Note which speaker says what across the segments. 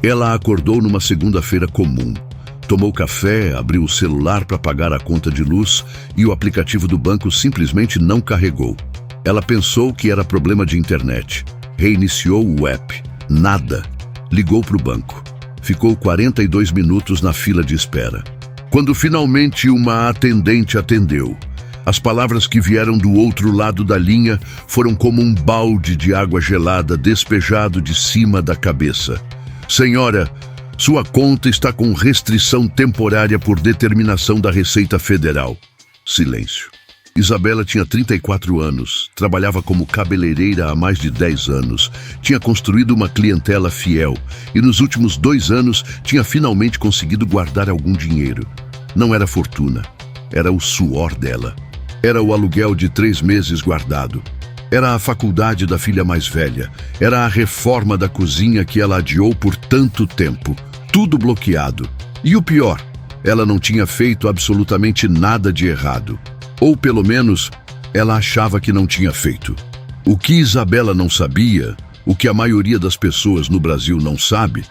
Speaker 1: Ela acordou numa segunda-feira comum. Tomou café, abriu o celular para pagar a conta de luz e o aplicativo do banco simplesmente não carregou. Ela pensou que era problema de internet. Reiniciou o app. Nada. Ligou para o banco. Ficou 42 minutos na fila de espera. Quando finalmente uma atendente atendeu, as palavras que vieram do outro lado da linha foram como um balde de água gelada despejado de cima da cabeça. Senhora, sua conta está com restrição temporária por determinação da Receita Federal. Silêncio. Isabela tinha 34 anos, trabalhava como cabeleireira há mais de 10 anos, tinha construído uma clientela fiel e nos últimos 2 anos tinha finalmente conseguido guardar algum dinheiro. Não era fortuna, era o suor dela. Era o aluguel de 3 meses guardado. Era a faculdade da filha mais velha. Era a reforma da cozinha que ela adiou por tanto tempo. Tudo bloqueado. E o pior, ela não tinha feito absolutamente nada de errado. Ou pelo menos, ela achava que não tinha feito. O que Isabela não sabia, o que a maioria das pessoas no Brasil não sabe,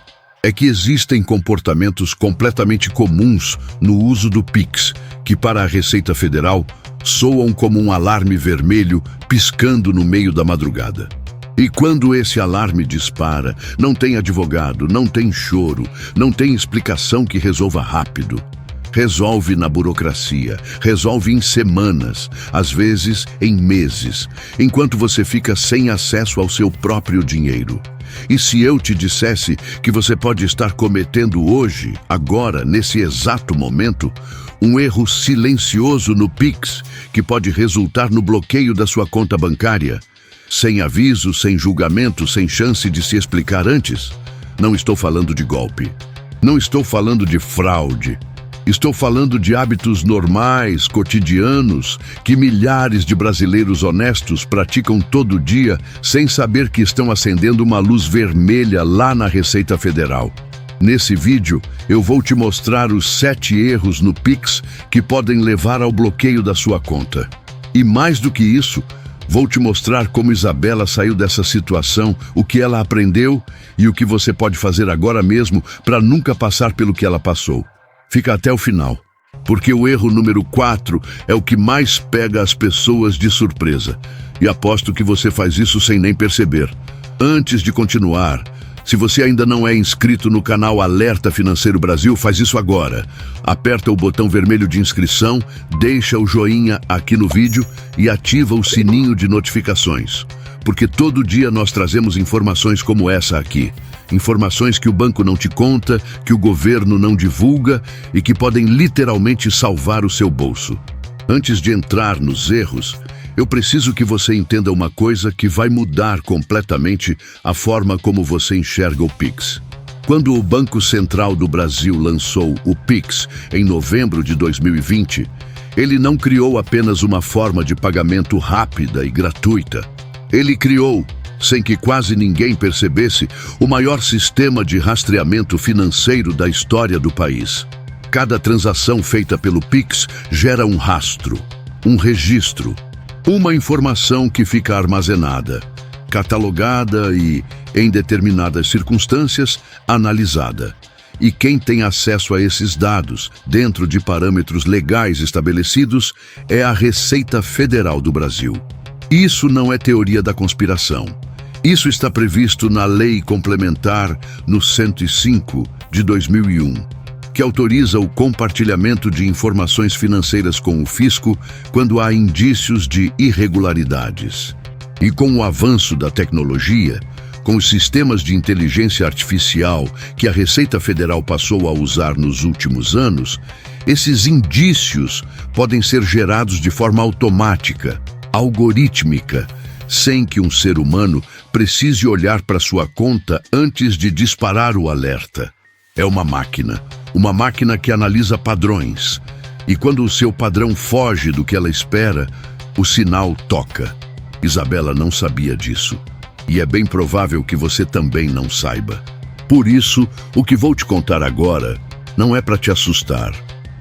Speaker 1: é que existem comportamentos completamente comuns no uso do Pix, que para a Receita Federal soam como um alarme vermelho piscando no meio da madrugada. E quando esse alarme dispara, não tem advogado, não tem choro, não tem explicação que resolva rápido. Resolve na burocracia, resolve em semanas, às vezes em meses, enquanto você fica sem acesso ao seu próprio dinheiro. E se eu te dissesse que você pode estar cometendo hoje, agora, nesse exato momento, um erro silencioso no Pix que pode resultar no bloqueio da sua conta bancária, sem aviso, sem julgamento, sem chance de se explicar antes? Não estou falando de golpe. Não estou falando de fraude. Estou falando de hábitos normais, cotidianos, que milhares de brasileiros honestos praticam todo dia sem saber que estão acendendo uma luz vermelha lá na Receita Federal. Nesse vídeo, eu vou te mostrar os 7 erros no Pix que podem levar ao bloqueio da sua conta. E mais do que isso, vou te mostrar como Isabela saiu dessa situação, o que ela aprendeu e o que você pode fazer agora mesmo para nunca passar pelo que ela passou. Fica até o final, porque o erro número 4 é o que mais pega as pessoas de surpresa. E aposto que você faz isso sem nem perceber. Antes de continuar, se você ainda não é inscrito no canal Alerta Financeiro Brasil, faz isso agora. Aperta o botão vermelho de inscrição, deixa o joinha aqui no vídeo e ativa o sininho de notificações. Porque todo dia nós trazemos informações como essa aqui. Informações que o banco não te conta, que o governo não divulga e que podem literalmente salvar o seu bolso. Antes de entrar nos erros, eu preciso que você entenda uma coisa que vai mudar completamente a forma como você enxerga o Pix. Quando o Banco Central do Brasil lançou o Pix em novembro de 2020, ele não criou apenas uma forma de pagamento rápida e gratuita. Ele criou, sem que quase ninguém percebesse, o maior sistema de rastreamento financeiro da história do país. Cada transação feita pelo Pix gera um rastro, um registro, uma informação que fica armazenada, catalogada e, em determinadas circunstâncias, analisada. E quem tem acesso a esses dados, dentro de parâmetros legais estabelecidos, é a Receita Federal do Brasil. Isso não é teoria da conspiração. Isso está previsto na Lei Complementar no 105 de 2001, que autoriza o compartilhamento de informações financeiras com o fisco quando há indícios de irregularidades. E com o avanço da tecnologia, com os sistemas de inteligência artificial que a Receita Federal passou a usar nos últimos anos, esses indícios podem ser gerados de forma automática, algorítmica, sem que um ser humano precise olhar para sua conta antes de disparar o alerta. É uma máquina que analisa padrões, e quando o seu padrão foge do que ela espera, o sinal toca. Isabela não sabia disso, e é bem provável que você também não saiba. Por isso, o que vou te contar agora não é para te assustar,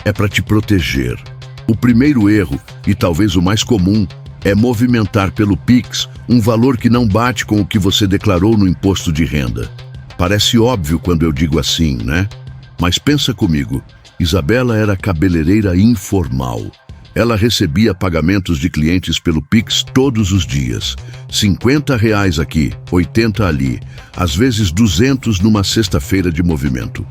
Speaker 1: é para te proteger. O primeiro erro, e talvez o mais comum, é movimentar pelo Pix um valor que não bate com o que você declarou no imposto de renda. Parece óbvio quando eu digo assim, né? Mas pensa comigo, Isabela era cabeleireira informal. Ela recebia pagamentos de clientes pelo Pix todos os dias. R$ 50 aqui, 80 ali, às vezes 200 numa sexta-feira de movimento.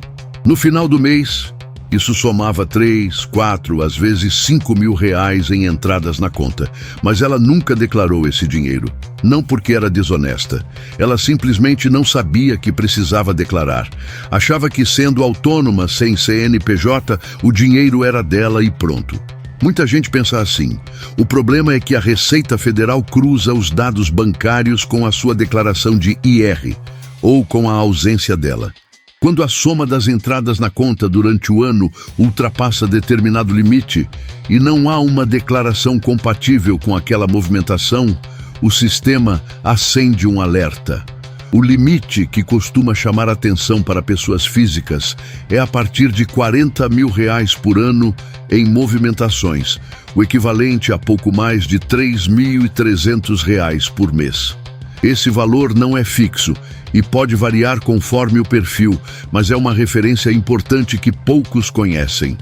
Speaker 1: No final do mês, isso somava 3, 4, às vezes R$ 5.000 em entradas na conta. Mas ela nunca declarou esse dinheiro. Não porque era desonesta. Ela simplesmente não sabia que precisava declarar. Achava que, sendo autônoma, sem CNPJ, o dinheiro era dela e pronto. Muita gente pensa assim. O problema é que a Receita Federal cruza os dados bancários com a sua declaração de IR, ou com a ausência dela. Quando a soma das entradas na conta durante o ano ultrapassa determinado limite e não há uma declaração compatível com aquela movimentação, o sistema acende um alerta. O limite que costuma chamar atenção para pessoas físicas é a partir de R$ 40.000 por ano em movimentações, o equivalente a pouco mais de R$ 3.300 por mês. Esse valor não é fixo e pode variar conforme o perfil, mas é uma referência importante que poucos conhecem.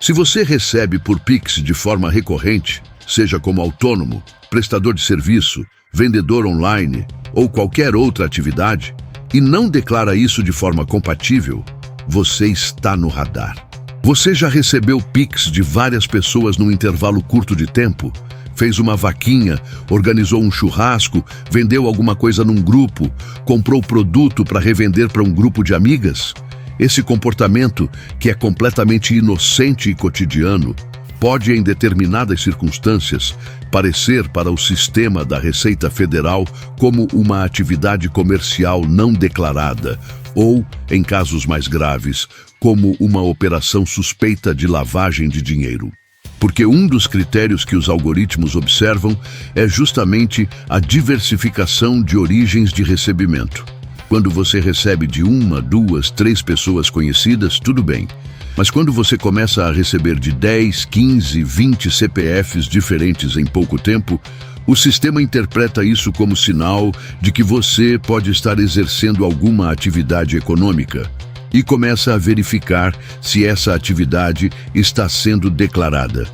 Speaker 1: Se você recebe por Pix de forma recorrente, seja como autônomo, prestador de serviço, vendedor online ou qualquer outra atividade, e não declara isso de forma compatível, você está no radar. Você já recebeu Pix de várias pessoas num intervalo curto de tempo? Fez uma vaquinha, organizou um churrasco, vendeu alguma coisa num grupo, comprou produto para revender para um grupo de amigas? Esse comportamento, que é completamente inocente e cotidiano, pode, em determinadas circunstâncias, parecer para o sistema da Receita Federal como uma atividade comercial não declarada ou, em casos mais graves, como uma operação suspeita de lavagem de dinheiro. Porque um dos critérios que os algoritmos observam é justamente a diversificação de origens de recebimento. Quando você recebe de 1, 2, 3 pessoas conhecidas, tudo bem. Mas quando você começa a receber de 10, 15, 20 CPFs diferentes em pouco tempo, o sistema interpreta isso como sinal de que você pode estar exercendo alguma atividade econômica e começa a verificar se essa atividade está sendo declarada.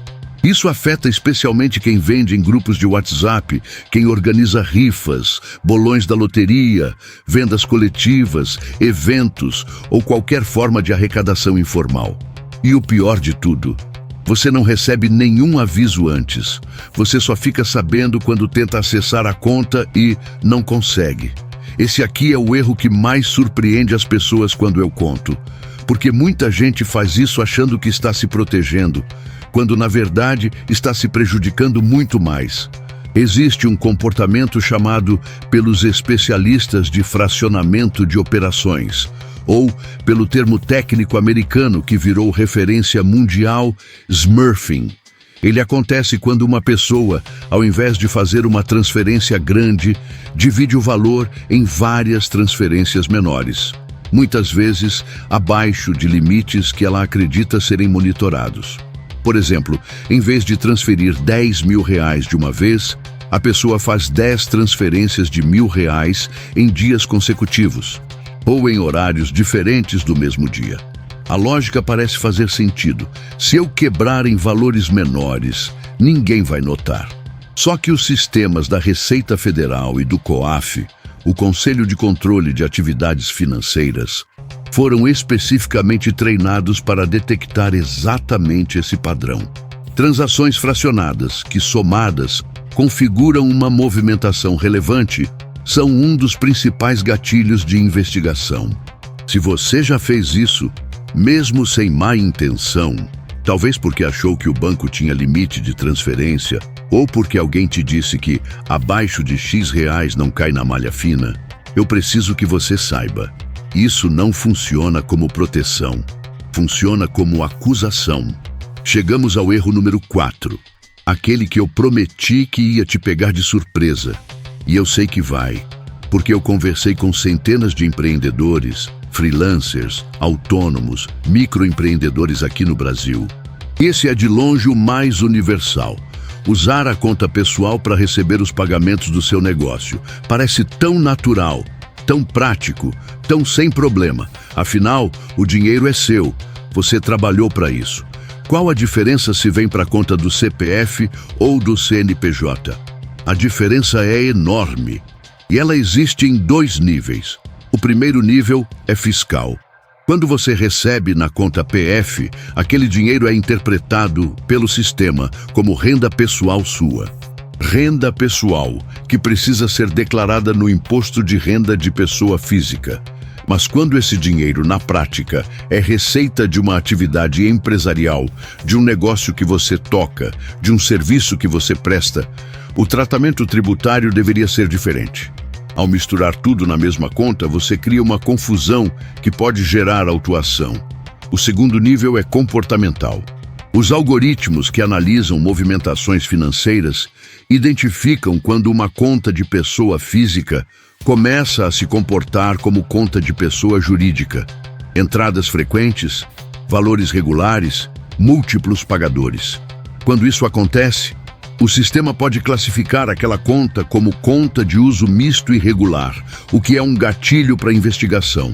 Speaker 1: Isso afeta especialmente quem vende em grupos de WhatsApp, quem organiza rifas, bolões da loteria, vendas coletivas, eventos ou qualquer forma de arrecadação informal. E o pior de tudo, você não recebe nenhum aviso antes. Você só fica sabendo quando tenta acessar a conta e não consegue. Esse aqui é o erro que mais surpreende as pessoas quando eu conto. Porque muita gente faz isso achando que está se protegendo, quando na verdade está se prejudicando muito mais. Existe um comportamento chamado pelos especialistas de fracionamento de operações, ou pelo termo técnico americano que virou referência mundial, smurfing. Ele acontece quando uma pessoa, ao invés de fazer uma transferência grande, divide o valor em várias transferências menores, muitas vezes abaixo de limites que ela acredita serem monitorados. Por exemplo, em vez de transferir R$ 10.000 de uma vez, a pessoa faz 10 transferências de R$ 1.000 em dias consecutivos, ou em horários diferentes do mesmo dia. A lógica parece fazer sentido. Se eu quebrar em valores menores, ninguém vai notar. Só que os sistemas da Receita Federal e do COAF, o Conselho de Controle de Atividades Financeiras, foram especificamente treinados para detectar exatamente esse padrão. Transações fracionadas, que somadas configuram uma movimentação relevante, são um dos principais gatilhos de investigação. Se você já fez isso, mesmo sem má intenção, talvez porque achou que o banco tinha limite de transferência, ou porque alguém te disse que abaixo de X reais não cai na malha fina, eu preciso que você saiba. Isso não funciona como proteção, funciona como acusação. Chegamos ao erro número 4, aquele que eu prometi que ia te pegar de surpresa. E eu sei que vai, porque eu conversei com centenas de empreendedores, freelancers, autônomos, microempreendedores aqui no Brasil. Esse é de longe o mais universal. Usar a conta pessoal para receber os pagamentos do seu negócio. Parece tão natural. tão prático, tão sem problema. Afinal, o dinheiro é seu. Você trabalhou para isso. Qual a diferença se vem para a conta do CPF ou do CNPJ? A diferença é enorme. E ela existe em 2 níveis. O primeiro nível é fiscal. Quando você recebe na conta PF, aquele dinheiro é interpretado pelo sistema como renda pessoal sua. Renda pessoal, que precisa ser declarada no imposto de renda de pessoa física. Mas quando esse dinheiro, na prática, é receita de uma atividade empresarial, de um negócio que você toca, de um serviço que você presta, o tratamento tributário deveria ser diferente. Ao misturar tudo na mesma conta, você cria uma confusão que pode gerar autuação. O segundo nível é comportamental. Os algoritmos que analisam movimentações financeiras identificam quando uma conta de pessoa física começa a se comportar como conta de pessoa jurídica. Entradas frequentes, valores regulares, múltiplos pagadores. Quando isso acontece, o sistema pode classificar aquela conta como conta de uso misto irregular, o que é um gatilho para investigação.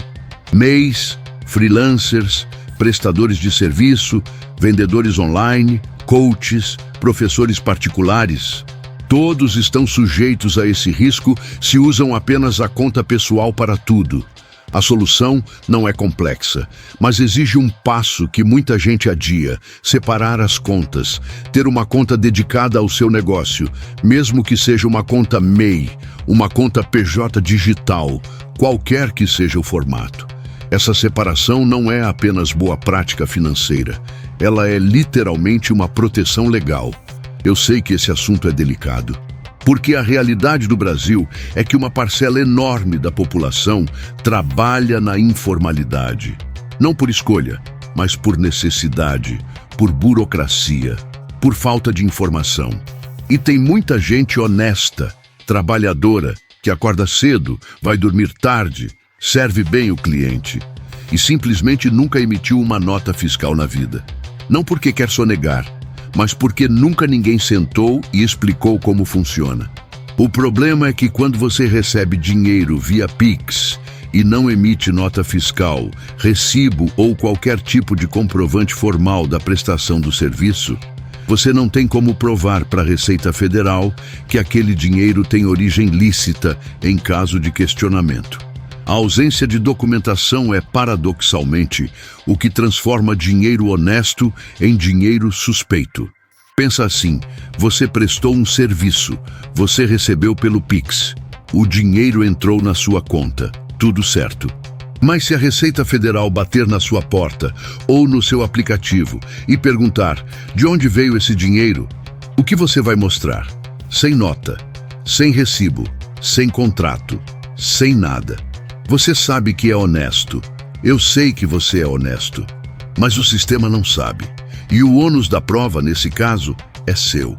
Speaker 1: MEIs, freelancers, prestadores de serviço, vendedores online, coaches, professores particulares. Todos estão sujeitos a esse risco se usam apenas a conta pessoal para tudo. A solução não é complexa, mas exige um passo que muita gente adia: separar as contas, ter uma conta dedicada ao seu negócio, mesmo que seja uma conta MEI, uma conta PJ digital, qualquer que seja o formato. Essa separação não é apenas boa prática financeira, ela é literalmente uma proteção legal. Eu sei que esse assunto é delicado, porque a realidade do Brasil é que uma parcela enorme da população trabalha na informalidade. Não por escolha, mas por necessidade, por burocracia, por falta de informação. E tem muita gente honesta, trabalhadora, que acorda cedo, vai dormir tarde, serve bem o cliente e simplesmente nunca emitiu uma nota fiscal na vida. Não porque quer sonegar, mas porque nunca ninguém sentou e explicou como funciona. O problema é que quando você recebe dinheiro via Pix e não emite nota fiscal, recibo ou qualquer tipo de comprovante formal da prestação do serviço, você não tem como provar para a Receita Federal que aquele dinheiro tem origem lícita em caso de questionamento. A ausência de documentação é, paradoxalmente, o que transforma dinheiro honesto em dinheiro suspeito. Pensa assim: você prestou um serviço, você recebeu pelo Pix, o dinheiro entrou na sua conta, tudo certo. Mas se a Receita Federal bater na sua porta ou no seu aplicativo e perguntar de onde veio esse dinheiro, o que você vai mostrar? Sem nota, sem recibo, sem contrato, sem nada. Você sabe que é honesto. Eu sei que você é honesto. Mas o sistema não sabe. E o ônus da prova, nesse caso, é seu.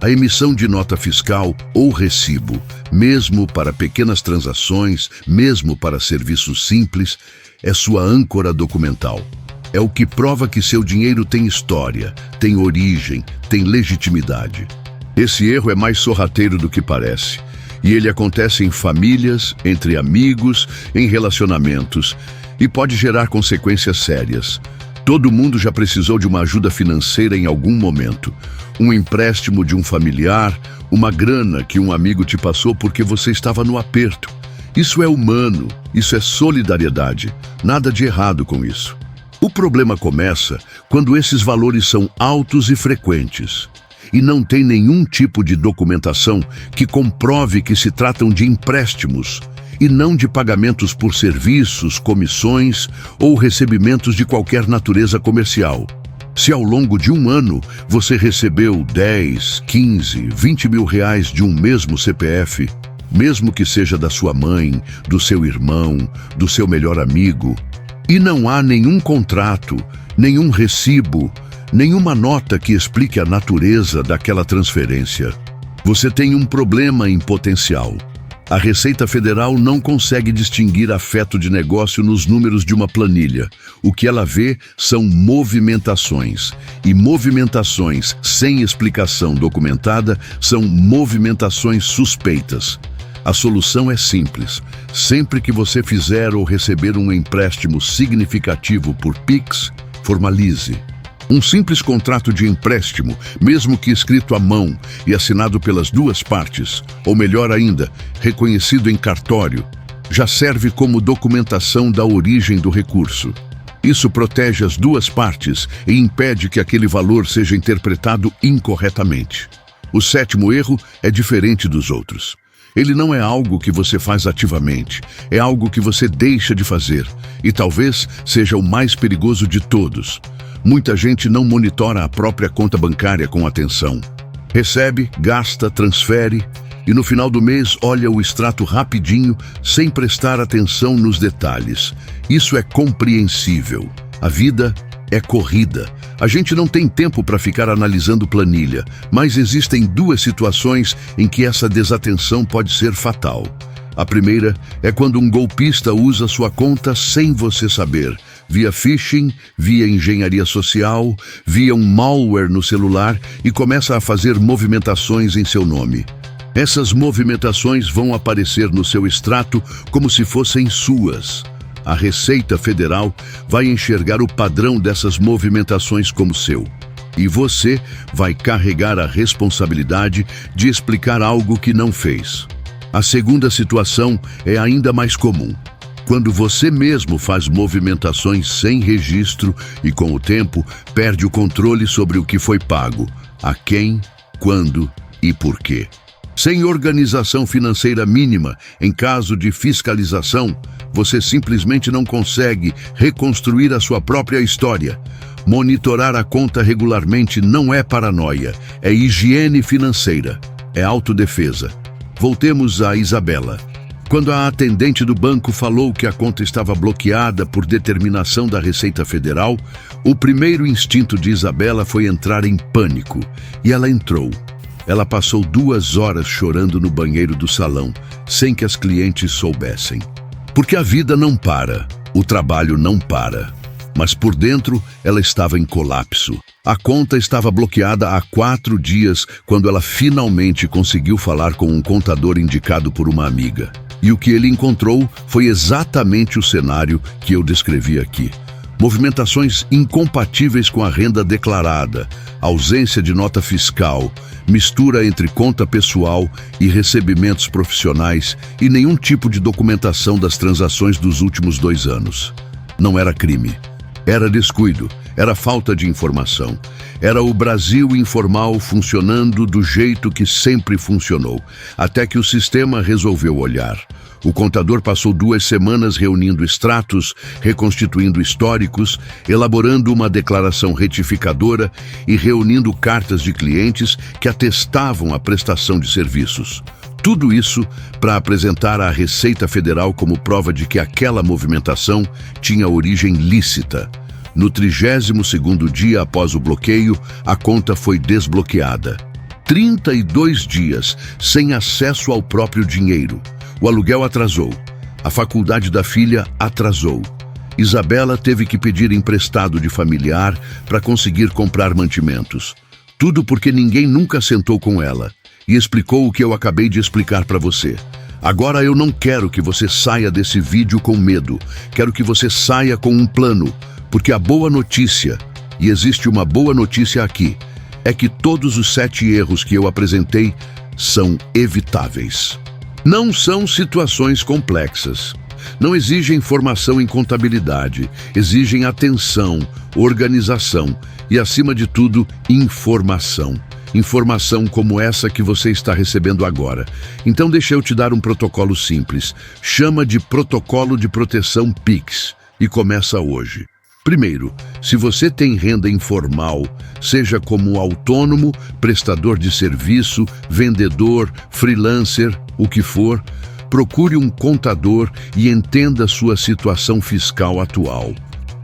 Speaker 1: A emissão de nota fiscal ou recibo, mesmo para pequenas transações, mesmo para serviços simples, é sua âncora documental. É o que prova que seu dinheiro tem história, tem origem, tem legitimidade. Esse erro é mais sorrateiro do que parece. E ele acontece em famílias, entre amigos, em relacionamentos, e pode gerar consequências sérias. Todo mundo já precisou de uma ajuda financeira em algum momento. Um empréstimo de um familiar, uma grana que um amigo te passou porque você estava no aperto. Isso é humano, isso é solidariedade. Nada de errado com isso. O problema começa quando esses valores são altos e frequentes e não tem nenhum tipo de documentação que comprove que se tratam de empréstimos e não de pagamentos por serviços, comissões ou recebimentos de qualquer natureza comercial. Se ao longo de um ano você recebeu 10, 15, 20 mil reais de um mesmo CPF, mesmo que seja da sua mãe, do seu irmão, do seu melhor amigo, e não há nenhum contrato, nenhum recibo, nenhuma nota que explique a natureza daquela transferência, você tem um problema em potencial. A Receita Federal não consegue distinguir afeto de negócio nos números de uma planilha. O que ela vê são movimentações. E movimentações sem explicação documentada são movimentações suspeitas. A solução é simples. Sempre que você fizer ou receber um empréstimo significativo por Pix, formalize. Um simples contrato de empréstimo, mesmo que escrito à mão e assinado pelas duas partes, ou melhor ainda, reconhecido em cartório, já serve como documentação da origem do recurso. Isso protege as duas partes e impede que aquele valor seja interpretado incorretamente. O sétimo erro é diferente dos outros. Ele não é algo que você faz ativamente, é algo que você deixa de fazer, e talvez seja o mais perigoso de todos. Muita gente não monitora a própria conta bancária com atenção. Recebe, gasta, transfere e no final do mês olha o extrato rapidinho, sem prestar atenção nos detalhes. Isso é compreensível. A vida é corrida. A gente não tem tempo para ficar analisando planilha, mas existem duas situações em que essa desatenção pode ser fatal. A primeira é quando um golpista usa sua conta sem você saber, via phishing, via engenharia social, via um malware no celular e começa a fazer movimentações em seu nome. Essas movimentações vão aparecer no seu extrato como se fossem suas. A Receita Federal vai enxergar o padrão dessas movimentações como seu. E você vai carregar a responsabilidade de explicar algo que não fez. A segunda situação é ainda mais comum. Quando você mesmo faz movimentações sem registro e, com o tempo, perde o controle sobre o que foi pago, a quem, quando e por quê. Sem organização financeira mínima, em caso de fiscalização, você simplesmente não consegue reconstruir a sua própria história. Monitorar a conta regularmente não é paranoia, é higiene financeira, é autodefesa. Voltemos a Isabela. Quando a atendente do banco falou que a conta estava bloqueada por determinação da Receita Federal, o primeiro instinto de Isabela foi entrar em pânico, e ela entrou. Ela passou 2 horas chorando no banheiro do salão, sem que as clientes soubessem. Porque a vida não para, o trabalho não para. Mas por dentro, ela estava em colapso. A conta estava bloqueada há 4 dias, quando ela finalmente conseguiu falar com um contador indicado por uma amiga. E o que ele encontrou foi exatamente o cenário que eu descrevi aqui. Movimentações incompatíveis com a renda declarada, ausência de nota fiscal, mistura entre conta pessoal e recebimentos profissionais e nenhum tipo de documentação das transações dos últimos 2 anos. Não era crime. Era descuido, era falta de informação. Era o Brasil informal funcionando do jeito que sempre funcionou, até que o sistema resolveu olhar. O contador passou 2 semanas reunindo extratos, reconstituindo históricos, elaborando uma declaração retificadora e reunindo cartas de clientes que atestavam a prestação de serviços. Tudo isso para apresentar à Receita Federal como prova de que aquela movimentação tinha origem lícita. No 32º dia após o bloqueio, a conta foi desbloqueada. 32 dias sem acesso ao próprio dinheiro. O aluguel atrasou. A faculdade da filha atrasou. Isabela teve que pedir emprestado de familiar para conseguir comprar mantimentos. Tudo porque ninguém nunca sentou com ela e explicou o que eu acabei de explicar para você. Agora eu não quero que você saia desse vídeo com medo. Quero que você saia com um plano, porque a boa notícia, e existe uma boa notícia aqui, é que todos os 7 erros que eu apresentei são evitáveis. Não são situações complexas. Não exigem formação em contabilidade, exigem atenção, organização e, acima de tudo, informação. Informação como essa que você está recebendo agora. Então deixa eu te dar um protocolo simples. Chama de Protocolo de Proteção Pix e começa hoje. Primeiro, se você tem renda informal, seja como autônomo, prestador de serviço, vendedor, freelancer, o que for, procure um contador e entenda sua situação fiscal atual.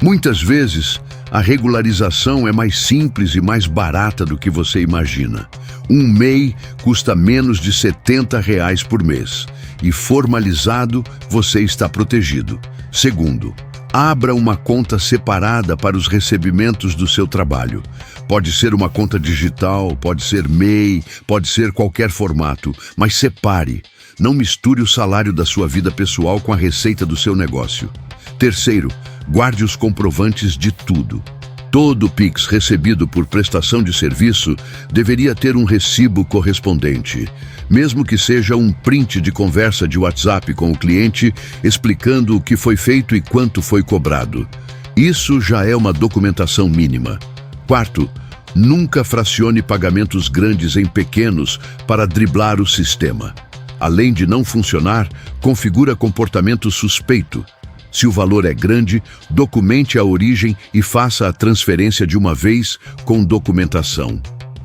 Speaker 1: Muitas vezes, a regularização é mais simples e mais barata do que você imagina. Um MEI custa menos de R$70 por mês e, formalizado, você está protegido. Segundo, abra uma conta separada para os recebimentos do seu trabalho. Pode ser uma conta digital, pode ser MEI, pode ser qualquer formato, mas separe. não misture o salário da sua vida pessoal com a receita do seu negócio. Terceiro, guarde os comprovantes de tudo. Todo Pix recebido por prestação de serviço deveria ter um recibo correspondente, mesmo que seja um print de conversa de WhatsApp com o cliente explicando o que foi feito e quanto foi cobrado. Isso já é uma documentação mínima. Quarto, nunca fracione pagamentos grandes em pequenos para driblar o sistema. Além de não funcionar, configura comportamento suspeito. Se o valor é grande, documente a origem e faça a transferência de uma vez com documentação.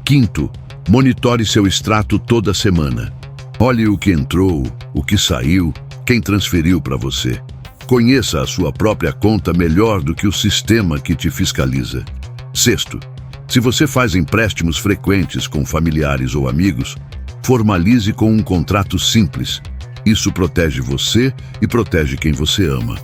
Speaker 1: Quinto, monitore seu extrato toda semana. Olhe o que entrou, o que saiu, quem transferiu para você. Conheça a sua própria conta melhor do que o sistema que te fiscaliza. Sexto, se você faz empréstimos frequentes com familiares ou amigos, formalize com um contrato simples. Isso protege você e protege quem você ama.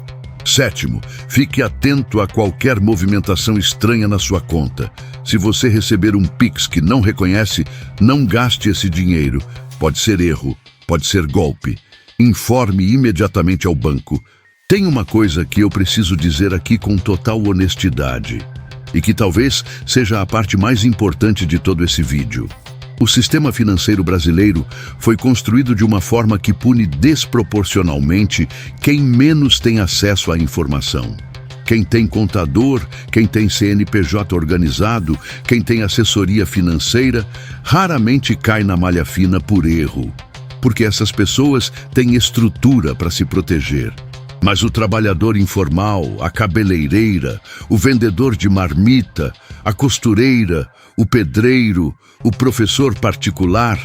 Speaker 1: Sétimo, fique atento a qualquer movimentação estranha na sua conta. Se você receber um Pix que não reconhece, não gaste esse dinheiro. Pode ser erro, pode ser golpe. Informe imediatamente ao banco. Tem uma coisa que eu preciso dizer aqui com total honestidade, e que talvez seja a parte mais importante de todo esse vídeo. O sistema financeiro brasileiro foi construído de uma forma que pune desproporcionalmente quem menos tem acesso à informação. Quem tem contador, quem tem CNPJ organizado, quem tem assessoria financeira, raramente cai na malha fina por erro, porque essas pessoas têm estrutura para se proteger. Mas o trabalhador informal, a cabeleireira, o vendedor de marmita, a costureira, o pedreiro, o professor particular,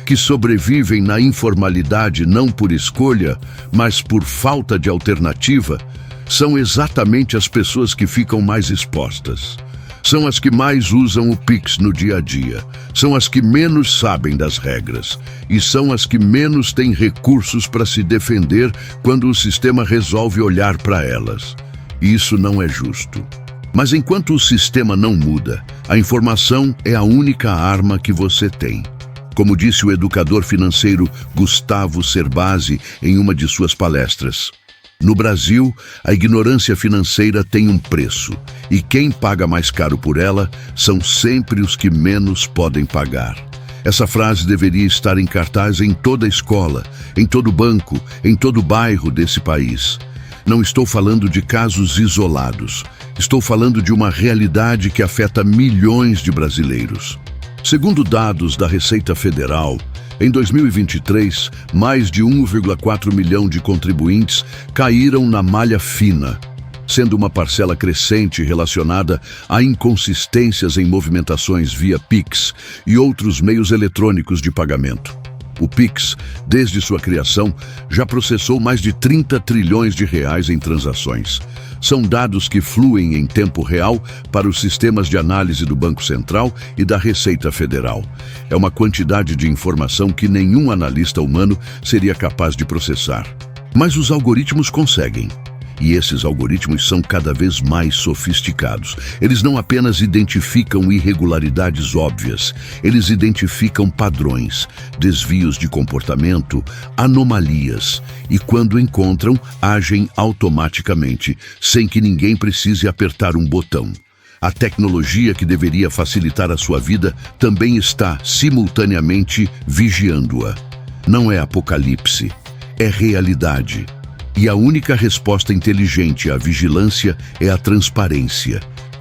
Speaker 1: que sobrevivem na informalidade não por escolha, mas por falta de alternativa, são exatamente as pessoas que ficam mais expostas. São as que mais usam o Pix no dia a dia, são as que menos sabem das regras e são as que menos têm recursos para se defender quando o sistema resolve olhar para elas. Isso não é justo. Mas enquanto o sistema não muda, a informação é a única arma que você tem. Como disse o educador financeiro Gustavo Cerbasi em uma de suas palestras, no Brasil, a ignorância financeira tem um preço, e quem paga mais caro por ela são sempre os que menos podem pagar. Essa frase deveria estar em cartaz em toda a escola, em todo banco, em todo bairro desse país. Não estou falando de casos isolados. Estou falando de uma realidade que afeta milhões de brasileiros. Segundo dados da Receita Federal, em 2023, mais de 1,4 milhão de contribuintes caíram na malha fina, sendo uma parcela crescente relacionada a inconsistências em movimentações via Pix e outros meios eletrônicos de pagamento. O Pix, desde sua criação, já processou mais de 30 trilhões de reais em transações. São dados que fluem em tempo real para os sistemas de análise do Banco Central e da Receita Federal. É uma quantidade de informação que nenhum analista humano seria capaz de processar. Mas os algoritmos conseguem. E esses algoritmos são cada vez mais sofisticados. Eles não apenas identificam irregularidades óbvias, eles identificam padrões, desvios de comportamento, anomalias, e quando encontram, agem automaticamente, sem que ninguém precise apertar um botão. A tecnologia que deveria facilitar a sua vida também está, simultaneamente, vigiando-a. Não é apocalipse, é realidade. E a única resposta inteligente à vigilância é a transparência.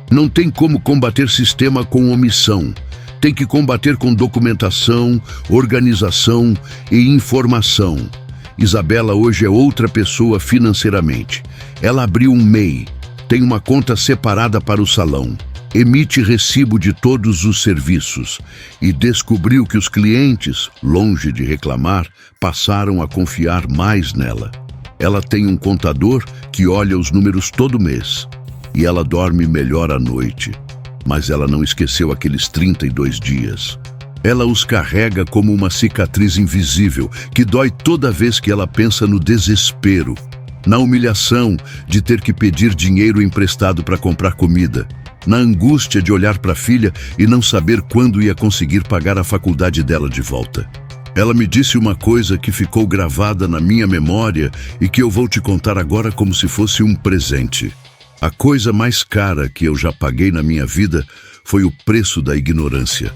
Speaker 1: Não tem como combater sistema com omissão. Tem que combater com documentação, organização e informação. Isabela hoje é outra pessoa financeiramente. Ela abriu um MEI, tem uma conta separada para o salão, emite recibo de todos os serviços e descobriu que os clientes, longe de reclamar, passaram a confiar mais nela. Ela tem um contador que olha os números todo mês e ela dorme melhor à noite. Mas ela não esqueceu aqueles 32 dias. Ela os carrega como uma cicatriz invisível que dói toda vez que ela pensa no desespero, na humilhação de ter que pedir dinheiro emprestado para comprar comida, na angústia de olhar para a filha e não saber quando ia conseguir pagar a faculdade dela de volta. Ela me disse uma coisa que ficou gravada na minha memória e que eu vou te contar agora como se fosse um presente. A coisa mais cara que eu já paguei na minha vida foi o preço da ignorância.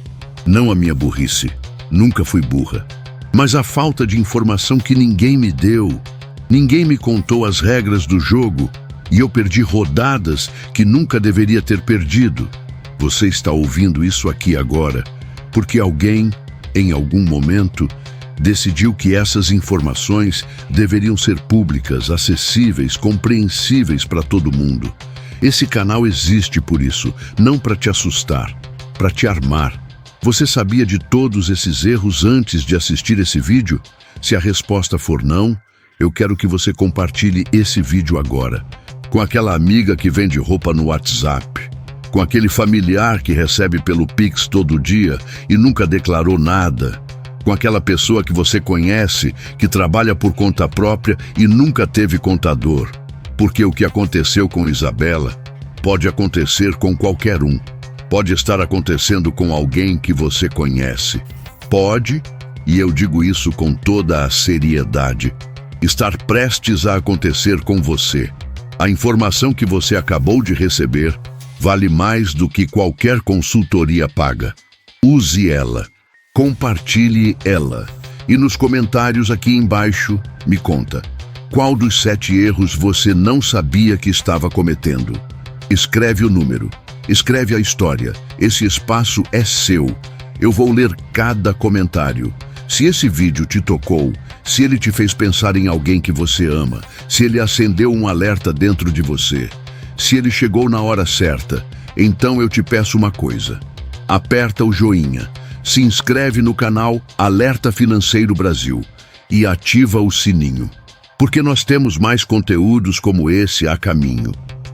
Speaker 1: Não a minha burrice. Nunca fui burra. Mas a falta de informação que ninguém me deu. Ninguém me contou as regras do jogo e eu perdi rodadas que nunca deveria ter perdido. Você está ouvindo isso aqui agora porque alguém, em algum momento, decidiu que essas informações deveriam ser públicas, acessíveis, compreensíveis para todo mundo. Esse canal existe por isso, não para te assustar, para te armar. Você sabia de todos esses erros antes de assistir esse vídeo? Se a resposta for não, eu quero que você compartilhe esse vídeo agora, com aquela amiga que vende roupa no WhatsApp, com aquele familiar que recebe pelo Pix todo dia e nunca declarou nada, com aquela pessoa que você conhece, que trabalha por conta própria e nunca teve contador. Porque o que aconteceu com Isabela pode acontecer com qualquer um. Pode estar acontecendo com alguém que você conhece. Pode, e eu digo isso com toda a seriedade, estar prestes a acontecer com você. A informação que você acabou de receber vale mais do que qualquer consultoria paga. Use ela. Compartilhe ela. E nos comentários aqui embaixo, me conta. Qual dos 7 erros você não sabia que estava cometendo? Escreve o número. Escreve a história. Esse espaço é seu. Eu vou ler cada comentário. Se esse vídeo te tocou, se ele te fez pensar em alguém que você ama, se ele acendeu um alerta dentro de você, se ele chegou na hora certa, então eu te peço uma coisa. Aperta o joinha, se inscreve no canal Alerta Financeiro Brasil e ativa o sininho. Porque nós temos mais conteúdos como esse a caminho.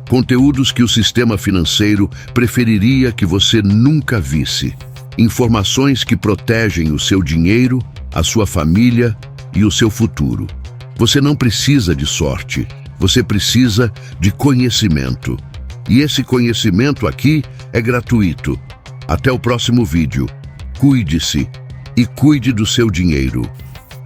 Speaker 1: Conteúdos que o sistema financeiro preferiria que você nunca visse. Informações que protegem o seu dinheiro, a sua família e o seu futuro. Você não precisa de sorte, você precisa de conhecimento. E esse conhecimento aqui é gratuito. Até o próximo vídeo. Cuide-se e cuide do seu dinheiro.